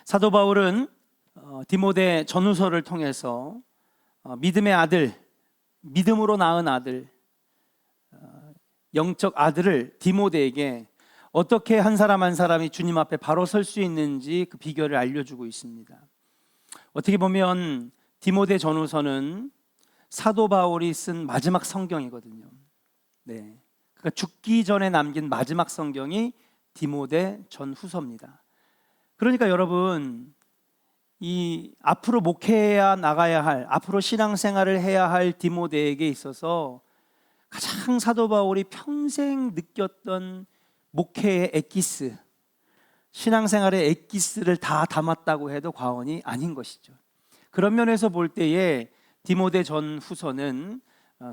사도 바울은 디모데 전후서를 통해서 믿음의 아들, 믿음으로 낳은 아들, 영적 아들을 디모데에게 어떻게 한 사람 한 사람이 주님 앞에 바로 설 수 있는지 그 비결을 알려주고 있습니다. 어떻게 보면 디모데 전후서는 사도 바울이 쓴 마지막 성경이거든요. 네. 그러니까 죽기 전에 남긴 마지막 성경이 디모데 전후서입니다. 그러니까 여러분, 이 앞으로 목회해야 나가야 할, 앞으로 신앙생활을 해야 할 디모데에게 있어서 가장 사도 바울이 평생 느꼈던 목회의 엑기스, 신앙생활의 엑기스를 다 담았다고 해도 과언이 아닌 것이죠. 그런 면에서 볼 때에 디모데 전후서는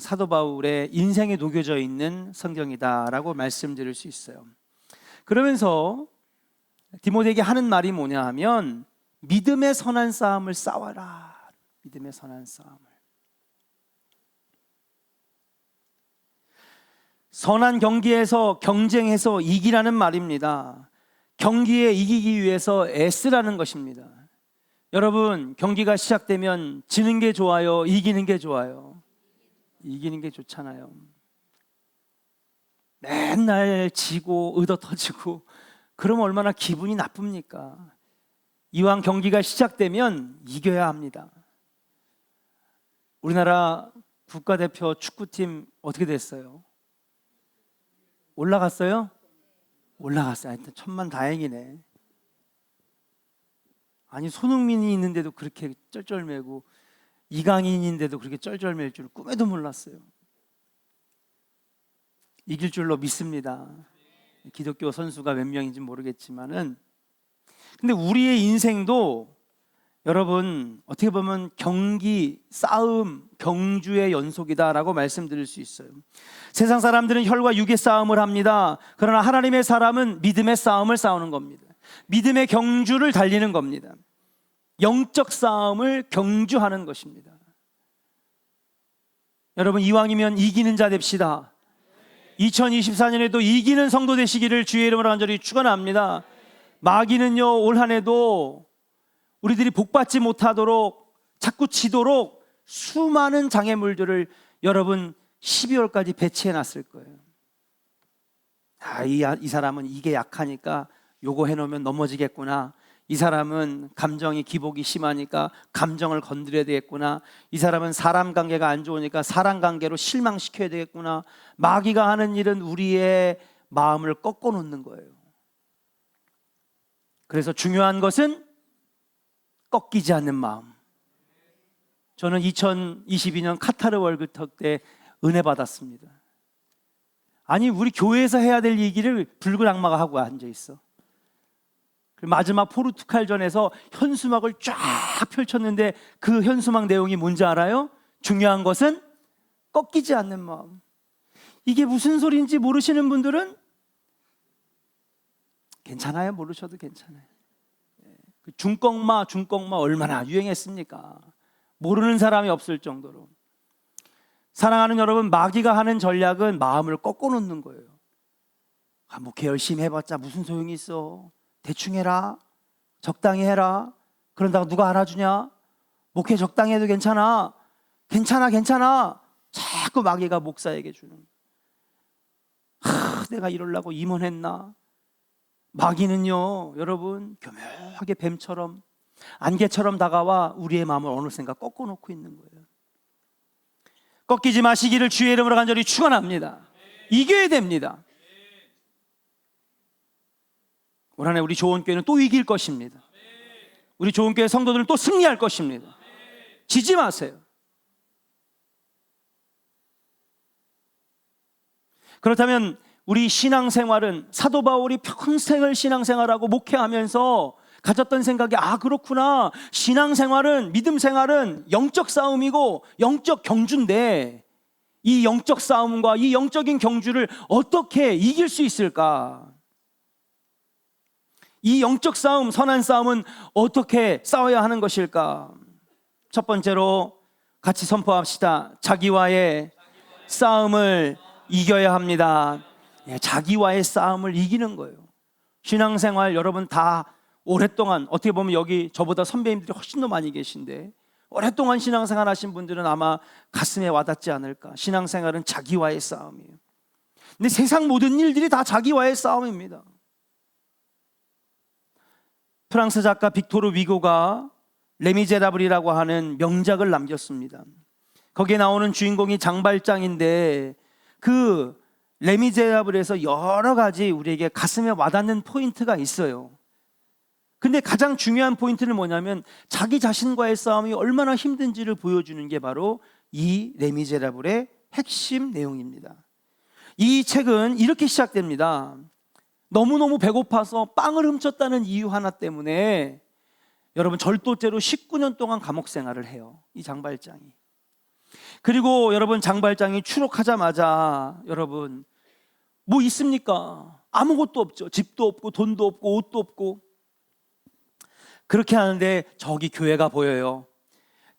사도 바울의 인생에 녹여져 있는 성경이다라고 말씀드릴 수 있어요. 그러면서 디모데에게 하는 말이 뭐냐 하면 믿음의 선한 싸움을 싸워라. 믿음의 선한 싸움을. 선한 경기에서 경쟁해서 이기라는 말입니다. 경기에 이기기 위해서 애쓰라는 것입니다. 여러분, 경기가 시작되면 지는 게 좋아요? 이기는 게 좋아요? 이기는 게 좋잖아요. 맨날 지고 의도 터지고 그러면 얼마나 기분이 나쁩니까? 이왕 경기가 시작되면 이겨야 합니다. 우리나라 국가대표 축구팀 어떻게 됐어요? 올라갔어요? 올라갔어요. 하여튼 천만다행이네. 아니, 손흥민이 있는데도 그렇게 쩔쩔매고 이강인인데도 그렇게 쩔쩔맬 줄 꿈에도 몰랐어요. 이길 줄로 믿습니다. 기독교 선수가 몇 명인지 모르겠지만은, 근데 우리의 인생도 여러분 어떻게 보면 경기, 싸움, 경주의 연속이다라고 말씀드릴 수 있어요. 세상 사람들은 혈과 육의 싸움을 합니다. 그러나 하나님의 사람은 믿음의 싸움을 싸우는 겁니다. 믿음의 경주를 달리는 겁니다. 영적 싸움을 경주하는 것입니다. 여러분, 이왕이면 이기는 자 됩시다. 2024년에도 이기는 성도 되시기를 주의 이름으로 간절히 축원합니다. 마귀는요, 올 한 해도 우리들이 복받지 못하도록 자꾸 지도록 수많은 장애물들을 여러분 12월까지 배치해 놨을 거예요. 이 사람은 이게 약하니까 요거 해놓으면 넘어지겠구나. 이 사람은 감정이 기복이 심하니까 감정을 건드려야 되겠구나. 이 사람은 사람 관계가 안 좋으니까 사람 관계로 실망시켜야 되겠구나. 마귀가 하는 일은 우리의 마음을 꺾어 놓는 거예요. 그래서 중요한 것은 꺾이지 않는 마음. 저는 2022년 카타르 월드컵 때 은혜 받았습니다. 아니, 우리 교회에서 해야 될 얘기를 붉은 악마가 하고 앉아 있어. 마지막 포르투갈전에서 현수막을 쫙 펼쳤는데 그 현수막 내용이 뭔지 알아요? 중요한 것은 꺾이지 않는 마음. 이게 무슨 소리인지 모르시는 분들은 괜찮아요. 모르셔도 괜찮아요. 그 중꺾마 얼마나 유행했습니까? 모르는 사람이 없을 정도로. 사랑하는 여러분, 마귀가 하는 전략은 마음을 꺾어 놓는 거예요. 목회 열심히 해봤자 무슨 소용이 있어. 대충 해라. 적당히 해라. 그런다고 누가 알아주냐? 목회 적당히 해도 괜찮아. 괜찮아. 자꾸 마귀가 목사에게 주는. 내가 이러려고 임원했나? 마귀는요, 여러분, 교묘하게 뱀처럼 안개처럼 다가와 우리의 마음을 어느샌가 꺾어놓고 있는 거예요. 꺾이지 마시기를 주의 이름으로 간절히 축원합니다. 이겨야 됩니다. 올 한 해 우리 조원교회는 또 이길 것입니다. 우리 조원교회 성도들은 또 승리할 것입니다. 지지 마세요. 그렇다면 우리 신앙생활은 사도 바울이 평생을 신앙생활하고 목회하면서 가졌던 생각이 그렇구나. 신앙생활은, 믿음생활은 영적 싸움이고 영적 경주인데 이 영적 싸움과 이 영적인 경주를 어떻게 이길 수 있을까? 이 영적 싸움, 선한 싸움은 어떻게 싸워야 하는 것일까? 첫 번째로 같이 선포합시다. 자기와의 싸움을 이겨야 합니다. 자기와의 싸움을 이기는 거예요. 신앙생활 여러분 다 오랫동안, 어떻게 보면 여기 저보다 선배님들이 훨씬 더 많이 계신데 오랫동안 신앙생활 하신 분들은 아마 가슴에 와닿지 않을까. 신앙생활은 자기와의 싸움이에요. 근데 세상 모든 일들이 다 자기와의 싸움입니다. 프랑스 작가 빅토르 위고가 레미제라블이라고 하는 명작을 남겼습니다. 거기에 나오는 주인공이 장발장인데 그 레미제라블에서 여러 가지 우리에게 가슴에 와닿는 포인트가 있어요. 근데 가장 중요한 포인트는 뭐냐면 자기 자신과의 싸움이 얼마나 힘든지를 보여주는 게 바로 이 레미제라블의 핵심 내용입니다. 이 책은 이렇게 시작됩니다. 너무너무 배고파서 빵을 훔쳤다는 이유 하나 때문에 여러분 절도죄로 19년 동안 감옥 생활을 해요, 이 장발장이. 그리고 여러분 장발장이 추록하자마자 여러분 뭐 있습니까? 아무것도 없죠. 집도 없고 돈도 없고 옷도 없고. 그렇게 하는데 저기 교회가 보여요.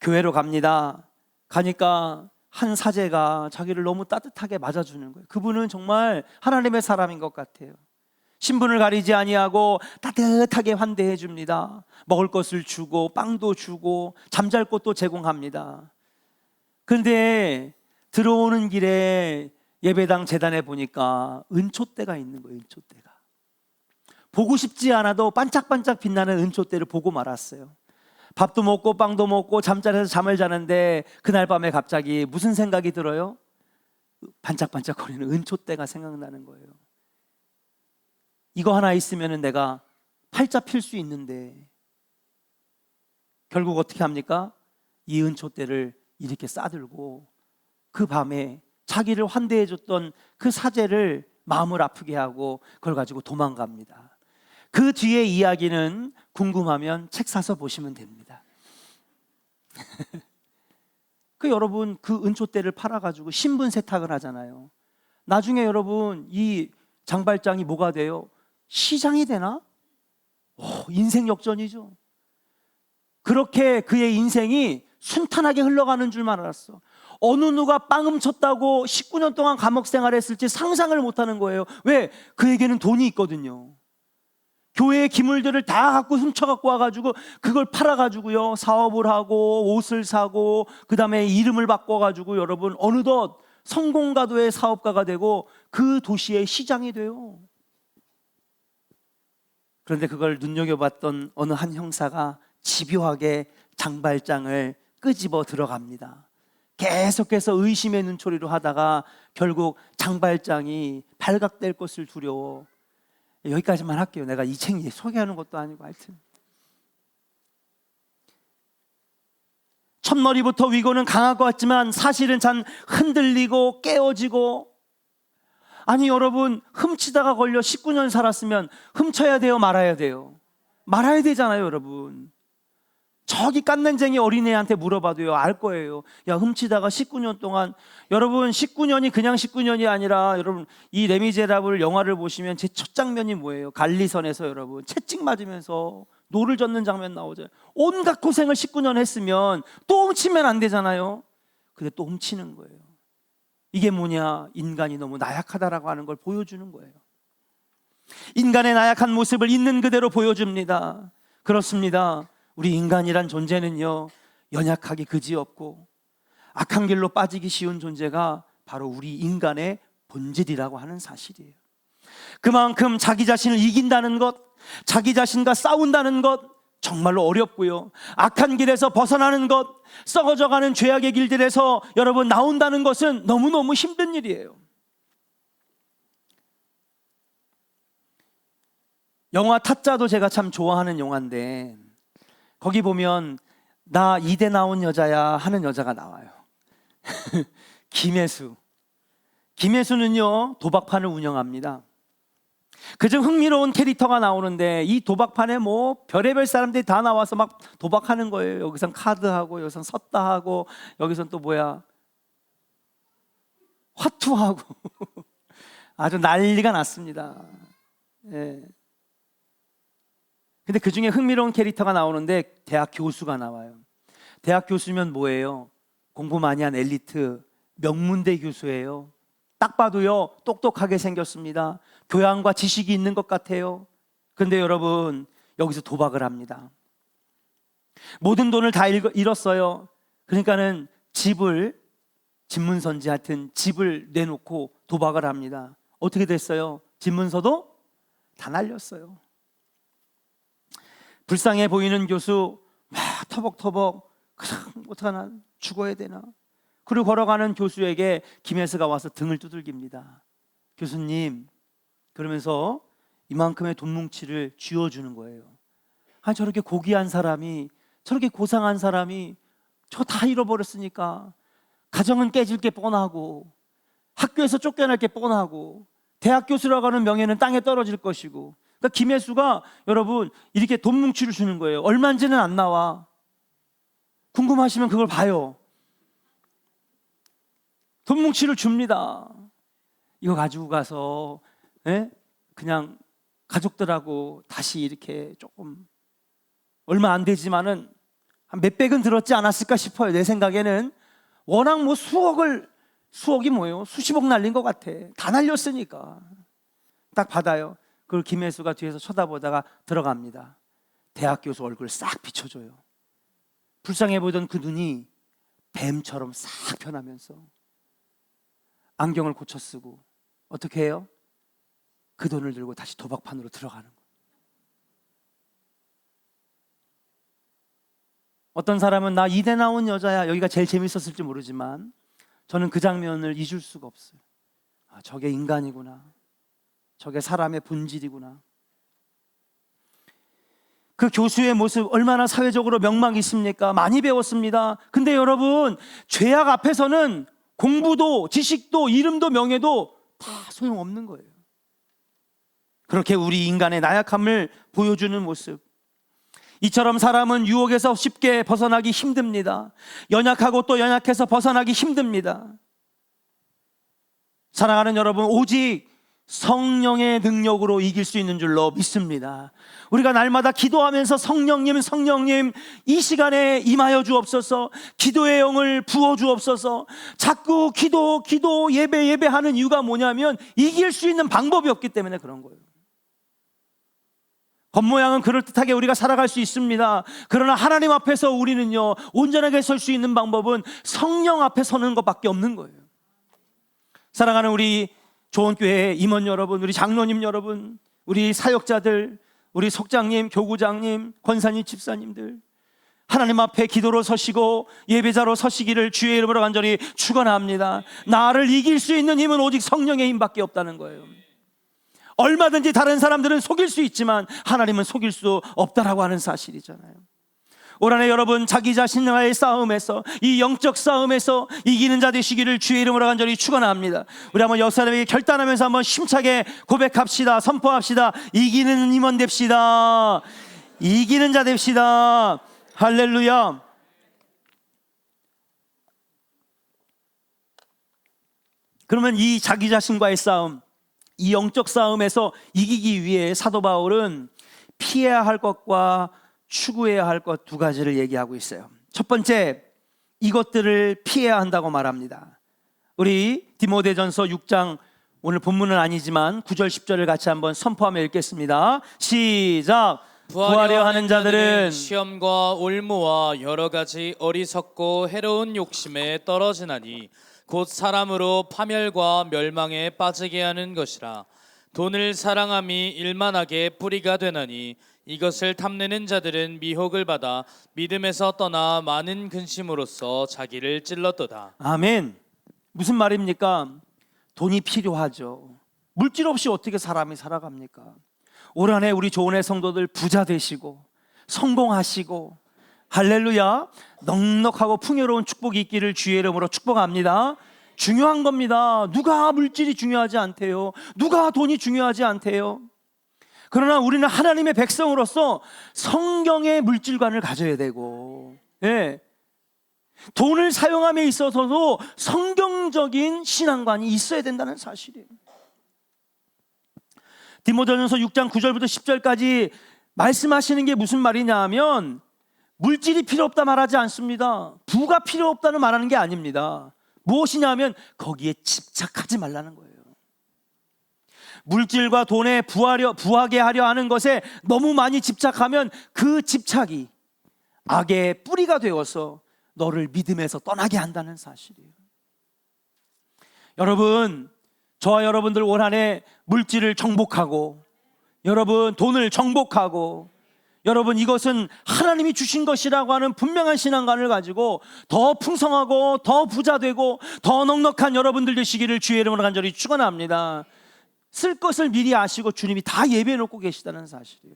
교회로 갑니다. 가니까 한 사제가 자기를 너무 따뜻하게 맞아주는 거예요. 그분은 정말 하나님의 사람인 것 같아요. 신분을 가리지 아니하고 따뜻하게 환대해 줍니다. 먹을 것을 주고 빵도 주고 잠잘 곳도 제공합니다. 그런데 들어오는 길에 예배당 재단에 보니까 은촛대가 있는 거예요. 은촛대가. 보고 싶지 않아도 반짝반짝 빛나는 은촛대를 보고 말았어요. 밥도 먹고 빵도 먹고 잠자리에서 잠을 자는데 그날 밤에 갑자기 무슨 생각이 들어요? 반짝반짝거리는 은촛대가 생각나는 거예요. 이거 하나 있으면 내가 팔자 필 수 있는데 결국 어떻게 합니까? 이 은촛대를 이렇게 싸들고 그 밤에 자기를 환대해줬던 그 사제를 마음을 아프게 하고 그걸 가지고 도망갑니다. 그 뒤에 이야기는 궁금하면 책 사서 보시면 됩니다. 그 여러분 그 은촛대를 팔아가지고 신분 세탁을 하잖아요. 나중에 여러분 이 장발장이 뭐가 돼요? 시장이 되나? 인생 역전이죠. 그렇게 그의 인생이 순탄하게 흘러가는 줄만 알았어. 어느 누가 빵 훔쳤다고 19년 동안 감옥 생활했을지 상상을 못하는 거예요. 왜? 그에게는 돈이 있거든요. 교회의 기물들을 다 갖고 훔쳐갖고 와가지고 그걸 팔아가지고요 사업을 하고 옷을 사고 그 다음에 이름을 바꿔가지고 여러분 어느덧 성공가도의 사업가가 되고 그 도시의 시장이 돼요. 그런데 그걸 눈여겨봤던 어느 한 형사가 집요하게 장발장을 끄집어 들어갑니다. 계속해서 의심의 눈초리로 하다가 결국 장발장이 발각될 것을 두려워. 여기까지만 할게요. 내가 이 책 소개하는 것도 아니고 하여튼 첫머리부터 위고는 강할 것 같지만 사실은 참 흔들리고 깨어지고. 아니 여러분 훔치다가 걸려 19년 살았으면 훔쳐야 돼요 말아야 돼요? 말아야 되잖아요 여러분. 저기 깐난쟁이 어린애한테 물어봐도요 알 거예요. 야 훔치다가 19년 동안. 여러분 19년이 그냥 19년이 아니라 여러분 이 레미제라블 영화를 보시면 제 첫 장면이 뭐예요? 갈리선에서 여러분 채찍 맞으면서 노를 젓는 장면 나오죠. 온갖 고생을 19년 했으면 또 훔치면 안 되잖아요. 근데 또 훔치는 거예요. 이게 뭐냐? 인간이 너무 나약하다라고 하는 걸 보여주는 거예요. 인간의 나약한 모습을 있는 그대로 보여줍니다. 그렇습니다. 우리 인간이란 존재는요 연약하기 그지없고 악한 길로 빠지기 쉬운 존재가 바로 우리 인간의 본질이라고 하는 사실이에요. 그만큼 자기 자신을 이긴다는 것, 자기 자신과 싸운다는 것 정말로 어렵고요. 악한 길에서 벗어나는 것, 썩어져가는 죄악의 길들에서 여러분 나온다는 것은 너무너무 힘든 일이에요. 영화 타짜도 제가 참 좋아하는 영화인데 거기 보면 나 이대 나온 여자야 하는 여자가 나와요. 김혜수는요 도박판을 운영합니다. 그중 흥미로운 캐릭터가 나오는데 이 도박판에 뭐 별의별 사람들이 다 나와서 막 도박하는 거예요. 여기선 카드하고 여기선 섰다 하고 여기선 또 뭐야 화투하고 아주 난리가 났습니다. 예. 근데 그 중에 흥미로운 캐릭터가 나오는데 대학 교수가 나와요. 대학 교수면 뭐예요? 공부 많이 한 엘리트 명문대 교수예요. 딱 봐도요 똑똑하게 생겼습니다. 교양과 지식이 있는 것 같아요. 그런데 여러분 여기서 도박을 합니다. 모든 돈을 다 잃었어요. 그러니까는 집문서인지 하여튼 집을 내놓고 도박을 합니다. 어떻게 됐어요? 집문서도 다 날렸어요. 불쌍해 보이는 교수 막 터벅터벅 어떡하나, 죽어야 되나. 그리고 걸어가는 교수에게 김혜수가 와서 등을 두들깁니다. 교수님, 그러면서 이만큼의 돈 뭉치를 쥐어주는 거예요. 아니, 저렇게 고귀한 사람이, 저렇게 고상한 사람이 저 다 잃어버렸으니까 가정은 깨질 게 뻔하고 학교에서 쫓겨날 게 뻔하고 대학 교수라고 하는 명예는 땅에 떨어질 것이고, 그러니까 김혜수가 여러분 이렇게 돈 뭉치를 주는 거예요. 얼마인지는 안 나와. 궁금하시면 그걸 봐요. 돈 뭉치를 줍니다. 이거 가지고 가서 그냥 가족들하고 다시 이렇게 조금 얼마 안 되지만은 한 몇백은 들었지 않았을까 싶어요. 내 생각에는 워낙 뭐 수억이 뭐예요? 수십억 날린 것 같아. 다 날렸으니까. 딱 받아요. 그걸 김혜수가 뒤에서 쳐다보다가 들어갑니다. 대학 교수 얼굴 싹 비춰줘요. 불쌍해 보이던 그 눈이 뱀처럼 싹 변하면서 안경을 고쳐 쓰고 어떻게 해요? 그 돈을 들고 다시 도박판으로 들어가는 거예요. 어떤 사람은 나 이대 나온 여자야, 여기가 제일 재밌었을지 모르지만 저는 그 장면을 잊을 수가 없어요. 아, 저게 인간이구나. 저게 사람의 본질이구나. 그 교수의 모습 얼마나 사회적으로 명망이 있습니까? 많이 배웠습니다. 근데 여러분, 죄악 앞에서는 공부도 지식도 이름도 명예도 다 소용없는 거예요. 그렇게 우리 인간의 나약함을 보여주는 모습. 이처럼 사람은 유혹에서 쉽게 벗어나기 힘듭니다. 연약하고 또 연약해서 벗어나기 힘듭니다. 사랑하는 여러분, 오직 성령의 능력으로 이길 수 있는 줄로 믿습니다. 우리가 날마다 기도하면서 성령님 이 시간에 임하여 주옵소서, 기도의 영을 부어 주옵소서. 자꾸 기도 예배하는 이유가 뭐냐면 이길 수 있는 방법이 없기 때문에 그런 거예요. 겉모양은 그럴듯하게 우리가 살아갈 수 있습니다. 그러나 하나님 앞에서 우리는요, 온전하게 설 수 있는 방법은 성령 앞에 서는 것밖에 없는 거예요. 사랑하는 우리 조원교회 임원 여러분, 우리 장로님 여러분, 우리 사역자들, 우리 속장님, 교구장님, 권사님, 집사님들, 하나님 앞에 기도로 서시고 예배자로 서시기를 주의 이름으로 간절히 축원합니다. 나를 이길 수 있는 힘은 오직 성령의 힘밖에 없다는 거예요. 얼마든지 다른 사람들은 속일 수 있지만 하나님은 속일 수 없다라고 하는 사실이잖아요. 올 한해 여러분 자기 자신과의 싸움에서, 이 영적 싸움에서 이기는 자 되시기를 주의 이름으로 간절히 축원합니다. 우리 한번 역사님에게 결단하면서 한번 힘차게 고백합시다. 선포합시다. 이기는 임원 됩시다. 이기는 자 됩시다. 할렐루야. 그러면 이 자기 자신과의 싸움, 이 영적 싸움에서 이기기 위해 사도 바울은 피해야 할 것과 추구해야 할 것 두 가지를 얘기하고 있어요. 첫 번째, 이것들을 피해야 한다고 말합니다. 우리 디모데전서 6장, 오늘 본문은 아니지만 9절 10절을 같이 한번 선포하며 읽겠습니다. 시작. 부하려 하는 자들은 시험과 올무와 여러 가지 어리석고 해로운 욕심에 떨어지나니 곧 사람으로 파멸과 멸망에 빠지게 하는 것이라. 돈을 사랑함이 일만하게 뿌리가 되나니 이것을 탐내는 자들은 미혹을 받아 믿음에서 떠나 많은 근심으로써 자기를 찔렀도다. 아멘. 무슨 말입니까? 돈이 필요하죠. 물질 없이 어떻게 사람이 살아갑니까? 올 한해 우리 조은의 성도들 부자 되시고 성공하시고 할렐루야, 넉넉하고 풍요로운 축복이 있기를 주의 이름으로 축복합니다. 중요한 겁니다. 누가 물질이 중요하지 않대요? 누가 돈이 중요하지 않대요? 그러나 우리는 하나님의 백성으로서 성경의 물질관을 가져야 되고, 돈을 사용함에 있어서도 성경적인 신앙관이 있어야 된다는 사실이에요. 디모데전서 6장 9절부터 10절까지 말씀하시는 게 무슨 말이냐 하면, 물질이 필요 없다 말하지 않습니다. 부가 필요 없다는 말하는 게 아닙니다. 무엇이냐 하면 거기에 집착하지 말라는 거예요. 물질과 돈에 부하게 하려 하는 것에 너무 많이 집착하면 그 집착이 악의 뿌리가 되어서 너를 믿음에서 떠나게 한다는 사실이에요. 여러분, 저와 여러분들 올 한 해 물질을 정복하고, 여러분 돈을 정복하고, 여러분 이것은 하나님이 주신 것이라고 하는 분명한 신앙관을 가지고 더 풍성하고 더 부자되고 더 넉넉한 여러분들 되시기를 주의 이름으로 간절히 축원합니다. 쓸 것을 미리 아시고 주님이 다 예배해 놓고 계시다는 사실이에요.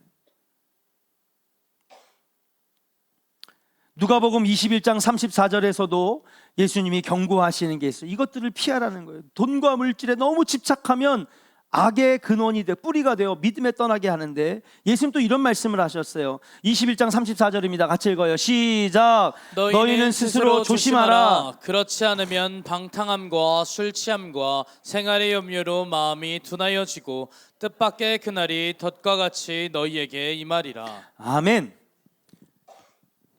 누가복음 21장 34절에서도 예수님이 경고하시는 게 있어요. 이것들을 피하라는 거예요. 돈과 물질에 너무 집착하면 악의 근원이 돼 뿌리가 되어 믿음에 떠나게 하는데, 예수님 또 이런 말씀을 하셨어요. 21장 34절입니다. 같이 읽어요. 시작. 너희는 스스로 조심하라. 그렇지 않으면 방탕함과 술 취함과 생활의 염려로 마음이 둔하여지고 뜻밖의 그날이 덫과 같이 너희에게 임하리라. 아멘.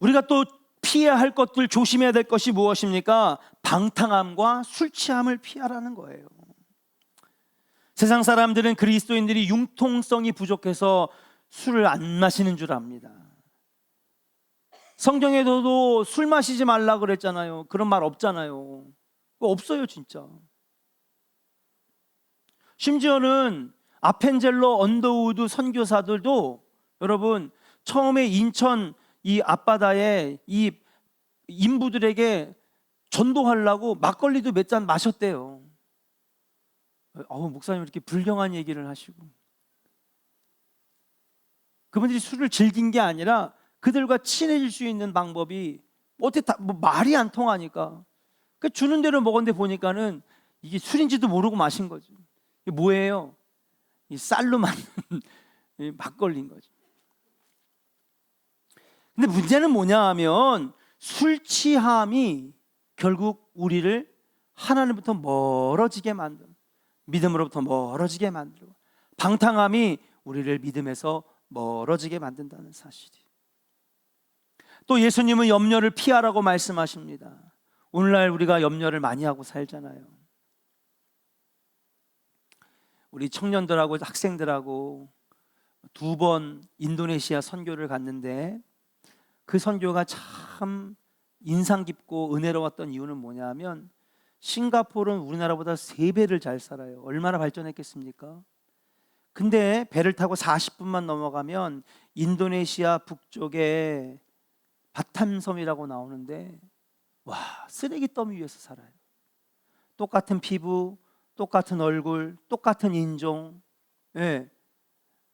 우리가 또 피해야 할 것들, 조심해야 될 것이 무엇입니까? 방탕함과 술 취함을 피하라는 거예요. 세상 사람들은 그리스도인들이 융통성이 부족해서 술을 안 마시는 줄 압니다. 성경에도 술 마시지 말라 그랬잖아요. 그런 말 없잖아요. 없어요, 진짜. 심지어는 아펜젤러 언더우드 선교사들도 여러분 처음에 인천 이 앞바다에 이 인부들에게 전도하려고 막걸리도 몇 잔 마셨대요. 목사님 이렇게 불경한 얘기를 하시고, 그분들이 술을 즐긴 게 아니라 그들과 친해질 수 있는 방법이 어떻게 말이 안 통하니까 주는 대로 먹었는데 보니까는 이게 술인지도 모르고 마신 거죠. 이게 뭐예요? 이 쌀로 만든 막걸리인 거죠. 근데 문제는 뭐냐 하면 술 취함이 결국 우리를 하나님부터 멀어지게 만든, 믿음으로부터 멀어지게 만들고, 방탕함이 우리를 믿음에서 멀어지게 만든다는 사실이. 또 예수님은 염려를 피하라고 말씀하십니다. 오늘날 우리가 염려를 많이 하고 살잖아요. 우리 청년들하고 학생들하고 2번 인도네시아 선교를 갔는데, 그 선교가 참 인상 깊고 은혜로웠던 이유는 뭐냐면, 싱가포르는 우리나라보다 3배를 잘 살아요. 얼마나 발전했겠습니까? 근데 배를 타고 40분만 넘어가면 인도네시아 북쪽에 바탐섬이라고 나오는데, 와, 쓰레기 더미 위에서 살아요. 똑같은 피부, 똑같은 얼굴, 똑같은 인종. 예.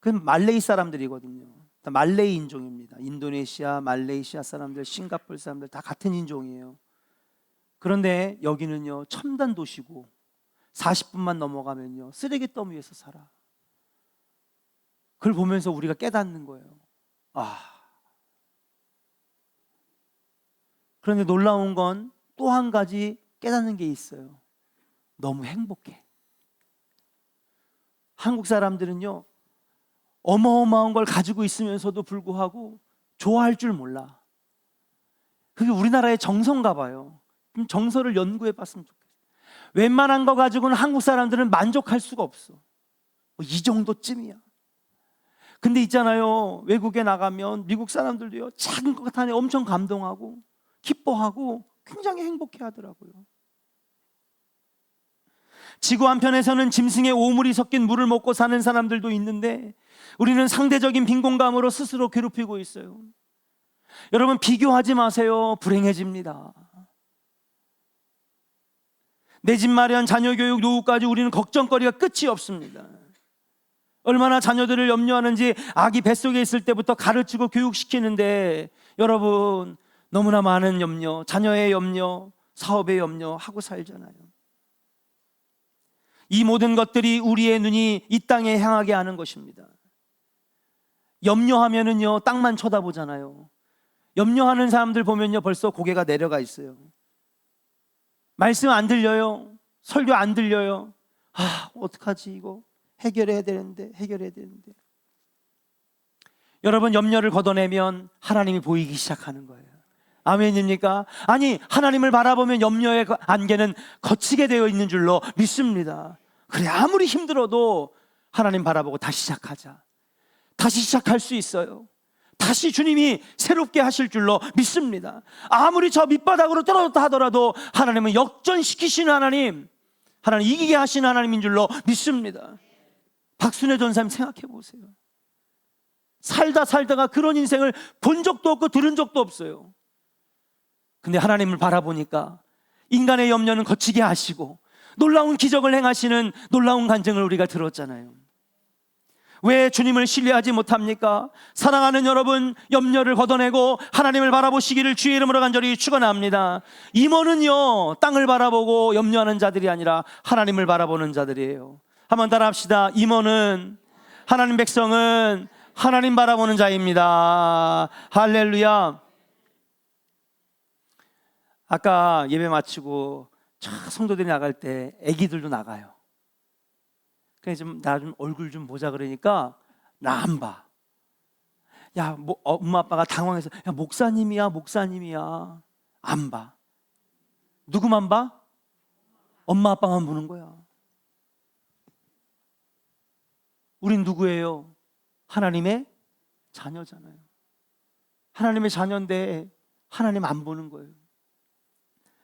그건 말레이 사람들이거든요. 다 말레이 인종입니다. 인도네시아, 말레이시아 사람들, 싱가포르 사람들 다 같은 인종이에요. 그런데 여기는요 첨단 도시고 40분만 넘어가면요 쓰레기 더미 위에서 살아. 그걸 보면서 우리가 깨닫는 거예요. 그런데 놀라운 건 또 한 가지 깨닫는 게 있어요. 너무 행복해. 한국 사람들은요 어마어마한 걸 가지고 있으면서도 불구하고 좋아할 줄 몰라. 그게 우리나라의 정서인가 봐요. 정서를 연구해 봤으면 좋겠어요. 웬만한 거 가지고는 한국 사람들은 만족할 수가 없어. 이 정도쯤이야. 근데 있잖아요, 외국에 나가면 미국 사람들도요 작은 것 하나에 엄청 감동하고 기뻐하고 굉장히 행복해 하더라고요. 지구 한편에서는 짐승의 오물이 섞인 물을 먹고 사는 사람들도 있는데, 우리는 상대적인 빈곤감으로 스스로 괴롭히고 있어요. 여러분 비교하지 마세요. 불행해집니다. 내 집 마련, 자녀 교육, 노후까지 우리는 걱정거리가 끝이 없습니다. 얼마나 자녀들을 염려하는지 아기 뱃속에 있을 때부터 가르치고 교육시키는데, 여러분 너무나 많은 염려, 자녀의 염려, 사업의 염려 하고 살잖아요. 이 모든 것들이 우리의 눈이 이 땅에 향하게 하는 것입니다. 염려하면은요 땅만 쳐다보잖아요. 염려하는 사람들 보면요 벌써 고개가 내려가 있어요. 말씀 안 들려요. 설교 안 들려요. 어떡하지, 이거 해결해야 되는데. 여러분 염려를 걷어내면 하나님이 보이기 시작하는 거예요. 아멘입니까? 아니, 하나님을 바라보면 염려의 안개는 거치게 되어 있는 줄로 믿습니다. 그래, 아무리 힘들어도 하나님 바라보고 다시 시작하자. 다시 시작할 수 있어요. 다시 주님이 새롭게 하실 줄로 믿습니다. 아무리 저 밑바닥으로 떨어졌다 하더라도 하나님은 역전시키시는 하나님, 하나님 이기게 하시는 하나님인 줄로 믿습니다. 박순애 전사님 생각해 보세요. 살다가 그런 인생을 본 적도 없고 들은 적도 없어요. 근데 하나님을 바라보니까 인간의 염려는 거치게 하시고 놀라운 기적을 행하시는 놀라운 간증을 우리가 들었잖아요. 왜 주님을 신뢰하지 못합니까? 사랑하는 여러분, 염려를 걷어내고 하나님을 바라보시기를 주의 이름으로 간절히 축원합니다. 임원은요, 땅을 바라보고 염려하는 자들이 아니라 하나님을 바라보는 자들이에요. 한번 따라합시다. 임원은, 하나님 백성은 하나님 바라보는 자입니다. 할렐루야. 아까 예배 마치고 성도들이 나갈 때 애기들도 나가요. 그래서 나 좀 얼굴 좀 보자 그러니까 나 안 봐. 야, 엄마 아빠가 당황해서 야, 목사님이야 안 봐. 누구만 봐? 엄마 아빠만 보는 거야. 우린 누구예요? 하나님의 자녀잖아요. 하나님의 자녀인데 하나님 안 보는 거예요.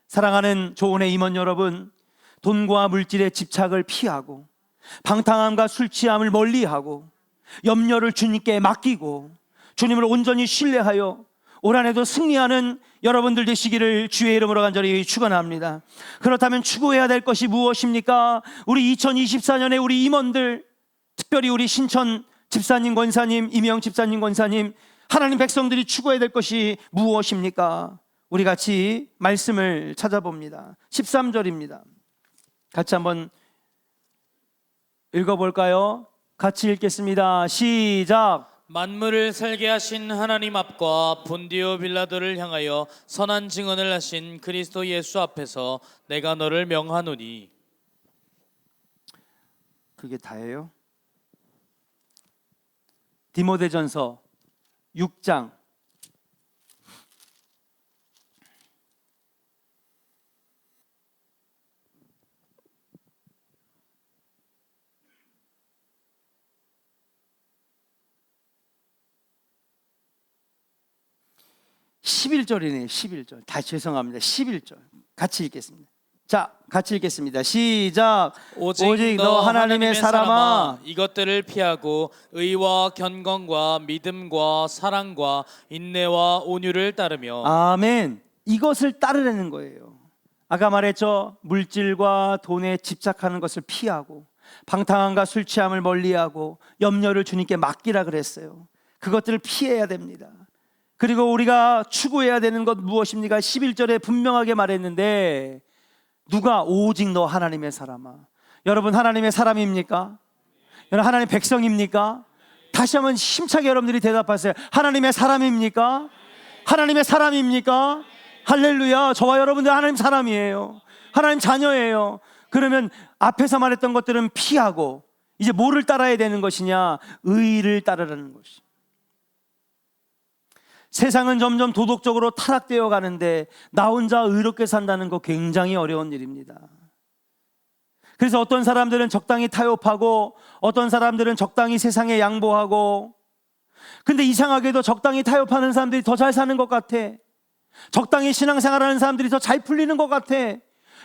사랑하는 조은의 임원 여러분, 돈과 물질의 집착을 피하고 방탕함과 술 취함을 멀리하고 염려를 주님께 맡기고 주님을 온전히 신뢰하여 올 한해도 승리하는 여러분들 되시기를 주의 이름으로 간절히 축원합니다. 그렇다면 추구해야 될 것이 무엇입니까? 우리 2024년에 우리 임원들, 특별히 우리 신천 집사님, 권사님, 이명 집사님, 권사님, 하나님 백성들이 추구해야 될 것이 무엇입니까? 우리 같이 말씀을 찾아봅니다. 13절입니다. 같이 한번 읽어볼까요? 같이 읽겠습니다. 시작. 만물을 살게 하신 하나님 앞과 본디오 빌라도를 향하여 선한 증언을 하신 그리스도 예수 앞에서 내가 너를 명하노니. 그게 다예요? 디모데전서 6장 11절이네요. 11절. 다시 죄송합니다. 11절. 같이 읽겠습니다. 자, 같이 읽겠습니다. 시작. 오직 너 하나님의 사람아, 이것들을 피하고 의와 견건과 믿음과 사랑과 인내와 온유를 따르며. 아멘. 이것을 따르라는 거예요. 아까 말했죠. 물질과 돈에 집착하는 것을 피하고 방탕함과 술 취함을 멀리하고 염려를 주님께 맡기라 그랬어요. 그것들을 피해야 됩니다. 그리고 우리가 추구해야 되는 것 무엇입니까? 11절에 분명하게 말했는데 누가? 오직 너 하나님의 사람아. 여러분 하나님의 사람입니까? 여러분 하나님의 백성입니까? 다시 한번 힘차게 여러분들이 대답하세요. 하나님의 사람입니까? 하나님의 사람입니까? 할렐루야. 저와 여러분들 하나님 사람이에요. 하나님 자녀예요. 그러면 앞에서 말했던 것들은 피하고 이제 뭐를 따라야 되는 것이냐? 의를 따르라는 것이. 세상은 점점 도덕적으로 타락되어 가는데 나 혼자 의롭게 산다는 거 굉장히 어려운 일입니다. 그래서 어떤 사람들은 적당히 타협하고 어떤 사람들은 적당히 세상에 양보하고, 근데 이상하게도 적당히 타협하는 사람들이 더 잘 사는 것 같아. 적당히 신앙생활하는 사람들이 더 잘 풀리는 것 같아.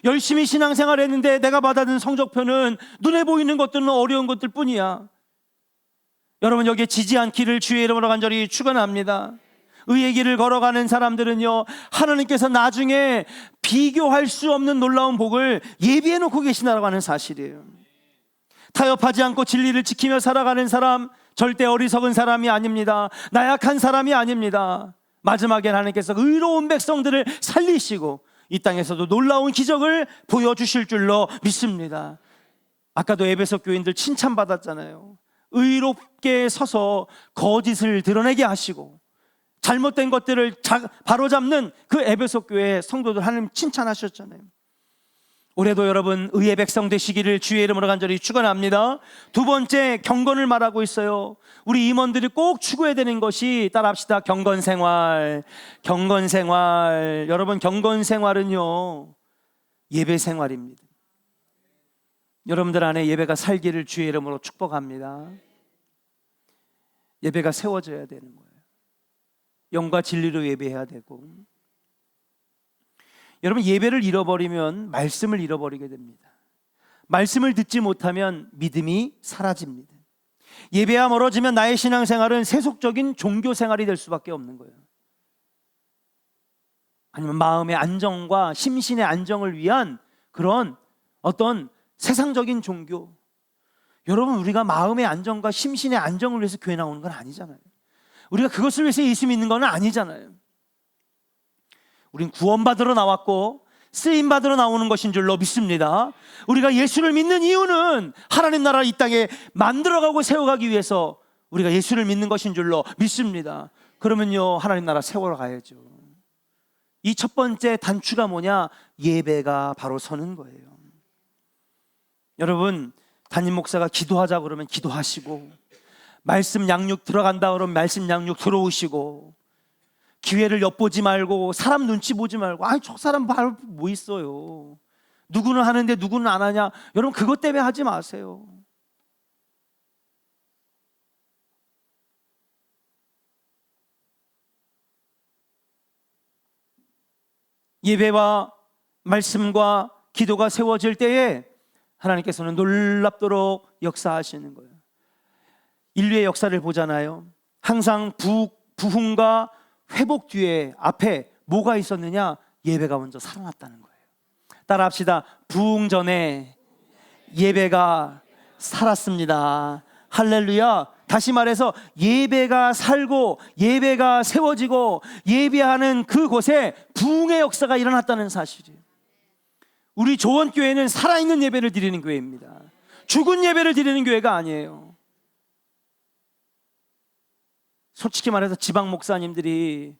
열심히 신앙생활했는데 내가 받아든 성적표는 눈에 보이는 것들은 어려운 것들 뿐이야. 여러분 여기에 지지 않기를 주의 이름으로 간절히 축원합니다. 의의 길을 걸어가는 사람들은요, 하나님께서 나중에 비교할 수 없는 놀라운 복을 예비해 놓고 계시다라고 하는 사실이에요. 타협하지 않고 진리를 지키며 살아가는 사람 절대 어리석은 사람이 아닙니다. 나약한 사람이 아닙니다. 마지막에 하나님께서 의로운 백성들을 살리시고 이 땅에서도 놀라운 기적을 보여주실 줄로 믿습니다. 아까도 에베소 교인들 칭찬받았잖아요. 의롭게 서서 거짓을 드러내게 하시고 잘못된 것들을 바로잡는 그 에베소 교회 성도들 하나님 칭찬하셨잖아요. 올해도 여러분 의의 백성 되시기를 주의 이름으로 간절히 축원합니다. 두 번째, 경건을 말하고 있어요. 우리 임원들이 꼭 추구해야 되는 것이, 따라합시다, 경건생활. 경건생활. 여러분 경건생활은요 예배생활입니다. 여러분들 안에 예배가 살기를 주의 이름으로 축복합니다. 예배가 세워져야 되는 거예요. 영과 진리로 예배해야 되고, 여러분 예배를 잃어버리면 말씀을 잃어버리게 됩니다. 말씀을 듣지 못하면 믿음이 사라집니다. 예배와 멀어지면 나의 신앙생활은 세속적인 종교생활이 될 수밖에 없는 거예요. 아니면 마음의 안정과 심신의 안정을 위한 그런 어떤 세상적인 종교. 여러분, 우리가 마음의 안정과 심신의 안정을 위해서 교회 나오는 건 아니잖아요. 우리가 그것을 위해서 예수 믿는 건 아니잖아요. 우린 구원받으러 나왔고 쓰임받으러 나오는 것인 줄로 믿습니다. 우리가 예수를 믿는 이유는 하나님 나라를 이 땅에 만들어가고 세워가기 위해서 우리가 예수를 믿는 것인 줄로 믿습니다. 그러면요, 하나님 나라 세워러 가야죠. 이 첫 번째 단추가 뭐냐? 예배가 바로 서는 거예요. 여러분, 담임 목사가 기도하자 그러면 기도하시고, 말씀 양육 들어간다 그러면 말씀 양육 들어오시고, 기회를 엿보지 말고 사람 눈치 보지 말고, 아이 저 사람 말 뭐 있어요, 누구는 하는데 누구는 안 하냐. 여러분, 그것 때문에 하지 마세요. 예배와 말씀과 기도가 세워질 때에 하나님께서는 놀랍도록 역사하시는 거예요. 인류의 역사를 보잖아요. 항상 부흥과 회복 뒤에 앞에 뭐가 있었느냐? 예배가 먼저 살아났다는 거예요. 따라합시다. 부흥 전에 예배가 살았습니다. 할렐루야. 다시 말해서 예배가 살고 예배가 세워지고 예배하는 그곳에 부흥의 역사가 일어났다는 사실이에요. 우리 조원교회는 살아있는 예배를 드리는 교회입니다. 죽은 예배를 드리는 교회가 아니에요. 솔직히 말해서 지방 목사님들이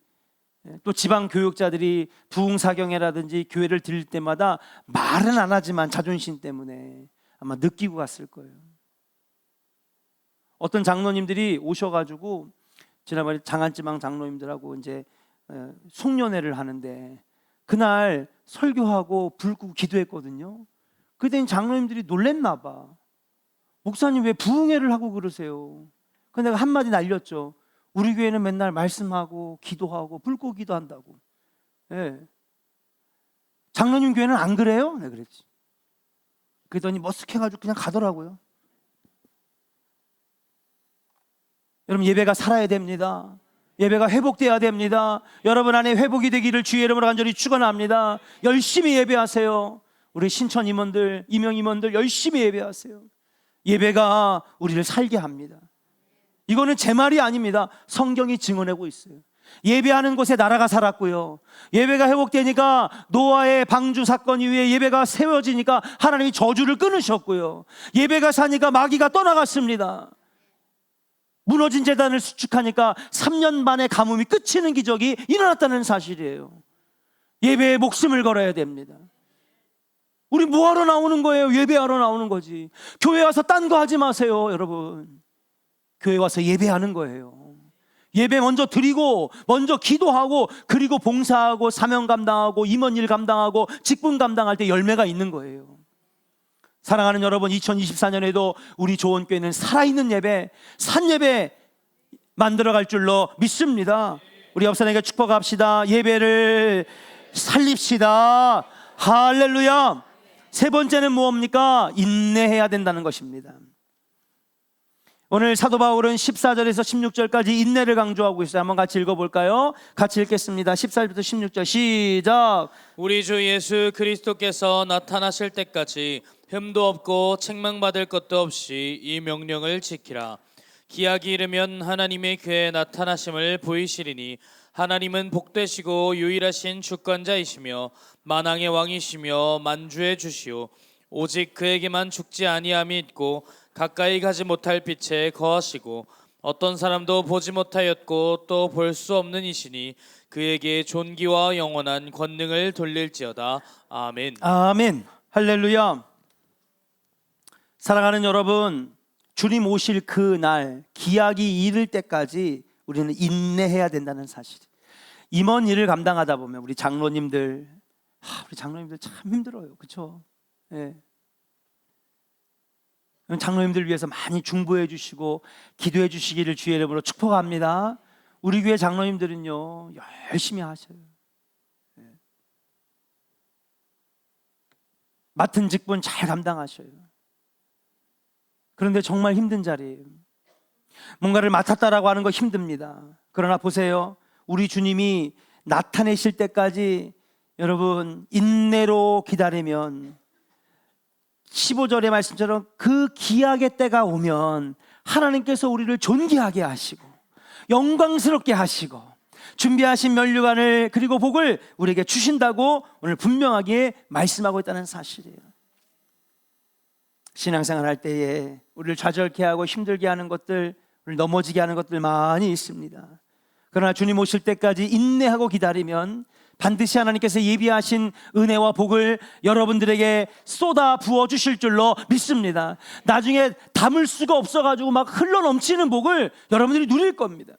또 지방 교육자들이 부흥사경회라든지 교회를 드릴 때마다 말은 안 하지만 자존심 때문에 아마 느끼고 갔을 거예요. 어떤 장로님들이 오셔가지고 지난번에 장안지방 장로님들하고 이제 송년회를 하는데 그날 설교하고 불 끄고 기도했거든요. 그때 장로님들이 놀랬나 봐. 목사님 왜 부흥회를 하고 그러세요? 근데 내가 한마디 날렸죠. 우리 교회는 맨날 말씀하고 기도하고 불 끄고 기도한다고. 예. 장로님 교회는 안 그래요? 내가 그랬지. 그랬더니 머쓱해가지고 그냥 가더라고요. 여러분, 예배가 살아야 됩니다. 예배가 회복돼야 됩니다. 여러분 안에 회복이 되기를 주의 이름으로 간절히 축원합니다. 열심히 예배하세요. 우리 신천 임원들, 임영 임원들 열심히 예배하세요. 예배가 우리를 살게 합니다. 이거는 제 말이 아닙니다. 성경이 증언하고 있어요. 예배하는 곳에 나라가 살았고요. 예배가 회복되니까 노아의 방주 사건 이후에 예배가 세워지니까 하나님이 저주를 끊으셨고요. 예배가 사니까 마귀가 떠나갔습니다. 무너진 제단을 수축하니까 3년 만에 가뭄이 끝이는 기적이 일어났다는 사실이에요. 예배에 목숨을 걸어야 됩니다. 우리 뭐하러 나오는 거예요? 예배하러 나오는 거지. 교회 와서 딴 거 하지 마세요, 여러분. 교회 와서 예배하는 거예요. 예배 먼저 드리고 먼저 기도하고 그리고 봉사하고 사명 감당하고 임원일 감당하고 직분 감당할 때 열매가 있는 거예요. 사랑하는 여러분, 2024년에도 우리 조원교회는 살아있는 예배, 산예배 만들어갈 줄로 믿습니다. 우리 옆사람에게 축복합시다. 예배를 살립시다. 할렐루야. 세 번째는 뭡니까? 인내해야 된다는 것입니다. 오늘 사도 바울은 14절에서 16절까지 인내를 강조하고 있어요. 한번 같이 읽어볼까요? 같이 읽겠습니다. 14절부터 16절 시작. 우리 주 예수 그리스도께서 나타나실 때까지 흠도 없고 책망받을 것도 없이 이 명령을 지키라. 기약이 이르면 하나님의 교회에 나타나심을 보이시리니 하나님은 복되시고 유일하신 주권자이시며 만왕의 왕이시며 만주의 주시오. 오직 그에게만 죽지 아니함이 있고 가까이 가지 못할 빛에 거하시고 어떤 사람도 보지 못하였고 또 볼 수 없는 이시니 그에게 존귀와 영원한 권능을 돌릴지어다. 아멘. 아멘. 할렐루야. 사랑하는 여러분, 주님 오실 그날 기약이 이를 때까지 우리는 인내해야 된다는 사실. 임원 일을 감당하다 보면 우리 장로님들 참 힘들어요. 그렇죠? 예. 장로님들 위해서 많이 중보해 주시고 기도해 주시기를 주의 이름으로 축복합니다. 우리 교회 장로님들은요 열심히 하셔요. 맡은 직분 잘 감당하셔요. 그런데 정말 힘든 자리예요. 뭔가를 맡았다라고 하는 거 힘듭니다. 그러나 보세요, 우리 주님이 나타내실 때까지 여러분 인내로 기다리면 15절의 말씀처럼 그 기약의 때가 오면 하나님께서 우리를 존귀하게 하시고 영광스럽게 하시고 준비하신 면류관을 그리고 복을 우리에게 주신다고 오늘 분명하게 말씀하고 있다는 사실이에요. 신앙생활 할 때에 우리를 좌절케 하고 힘들게 하는 것들, 우리를 넘어지게 하는 것들 많이 있습니다. 그러나 주님 오실 때까지 인내하고 기다리면 반드시 하나님께서 예비하신 은혜와 복을 여러분들에게 쏟아 부어 주실 줄로 믿습니다. 나중에 담을 수가 없어가지고 막 흘러 넘치는 복을 여러분들이 누릴 겁니다.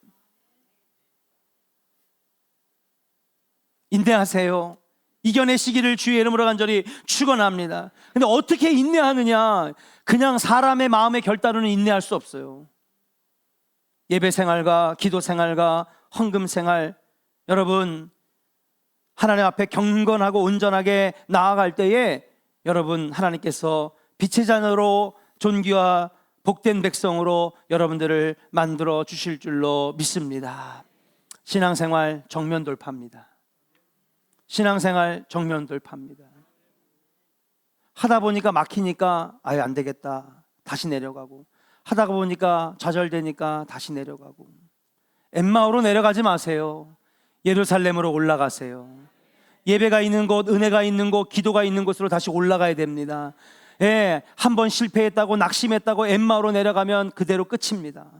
인내하세요. 이겨내시기를 주의 이름으로 간절히 축원합니다. 근데 어떻게 인내하느냐? 그냥 사람의 마음의 결단으로는 인내할 수 없어요. 예배 생활과 기도 생활과 헌금 생활, 여러분 하나님 앞에 경건하고 온전하게 나아갈 때에 여러분 하나님께서 빛의 자녀로 존귀와 복된 백성으로 여러분들을 만들어 주실 줄로 믿습니다. 신앙생활 정면 돌파입니다. 신앙생활 정면 돌파입니다. 하다 보니까 막히니까 아예 안 되겠다 다시 내려가고, 하다가 보니까 좌절되니까 다시 내려가고. 엠마오로 내려가지 마세요. 예루살렘으로 올라가세요. 예배가 있는 곳, 은혜가 있는 곳, 기도가 있는 곳으로 다시 올라가야 됩니다. 예, 한번 실패했다고 낙심했다고 엠마오로 내려가면 그대로 끝입니다.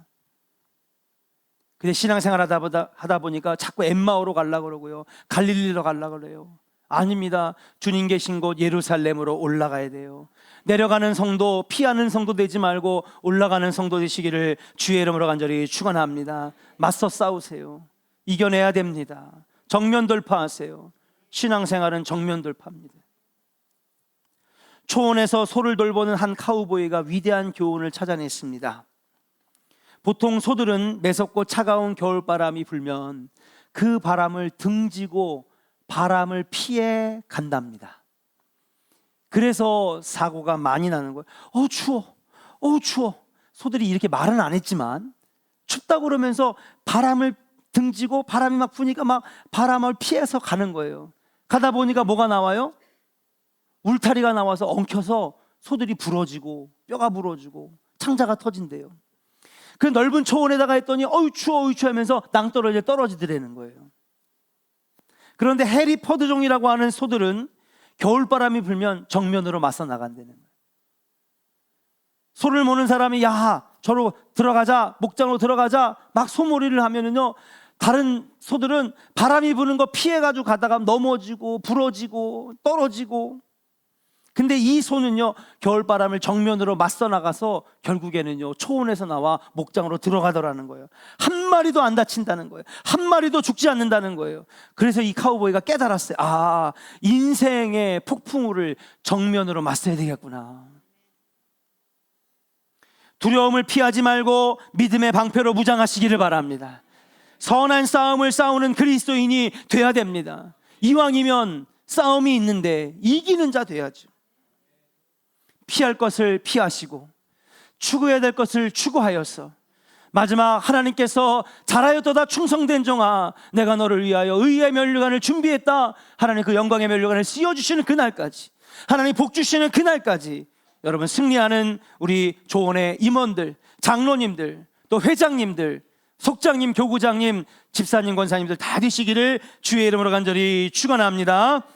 근데 신앙생활 하다 보니까 자꾸 엠마오로 가려고 그러고요, 갈릴리로 가려고 그래요. 아닙니다. 주님 계신 곳 예루살렘으로 올라가야 돼요. 내려가는 성도, 피하는 성도 되지 말고 올라가는 성도 되시기를 주의 이름으로 간절히 축원합니다. 맞서 싸우세요. 이겨내야 됩니다. 정면 돌파하세요. 신앙생활은 정면 돌파입니다. 초원에서 소를 돌보는 한 카우보이가 위대한 교훈을 찾아냈습니다. 보통 소들은 매섭고 차가운 겨울바람이 불면 그 바람을 등지고 바람을 피해 간답니다. 그래서 사고가 많이 나는 거예요. 추워, 추워. 소들이 이렇게 말은 안 했지만 춥다고 그러면서 바람을 등지고 바람이 막 부니까 막 바람을 피해서 가는 거예요. 가다 보니까 뭐가 나와요? 울타리가 나와서 엉켜서 소들이 부러지고 뼈가 부러지고 창자가 터진대요. 그 넓은 초원에다가 했더니 추워 하면서 낭떠러지에 떨어지더라는 거예요. 그런데 해리포드종이라고 하는 소들은 겨울바람이 불면 정면으로 맞서 나간다는 거예요. 소를 모는 사람이 야 저로 들어가자, 목장으로 들어가자 막 소몰이를 하면은요, 다른 소들은 바람이 부는 거 피해가지고 가다가 넘어지고 부러지고 떨어지고. 근데 이 소는요, 겨울바람을 정면으로 맞서 나가서 결국에는요 초원에서 나와 목장으로 들어가더라는 거예요. 한 마리도 안 다친다는 거예요. 한 마리도 죽지 않는다는 거예요. 그래서 이 카우보이가 깨달았어요. 인생의 폭풍우를 정면으로 맞서야 되겠구나. 두려움을 피하지 말고 믿음의 방패로 무장하시기를 바랍니다. 선한 싸움을 싸우는 그리스도인이 돼야 됩니다. 이왕이면 싸움이 있는데 이기는 자 돼야죠. 피할 것을 피하시고 추구해야 될 것을 추구하여서 마지막 하나님께서 잘하였도다 충성된 종아 내가 너를 위하여 의의 면류관을 준비했다. 하나님 그 영광의 면류관을 씌워주시는 그날까지, 하나님 복 주시는 그날까지 여러분 승리하는 우리 조원의 임원들, 장로님들, 또 회장님들, 속장님, 교구장님, 집사님, 권사님들 다 되시기를 주의 이름으로 간절히 축원합니다.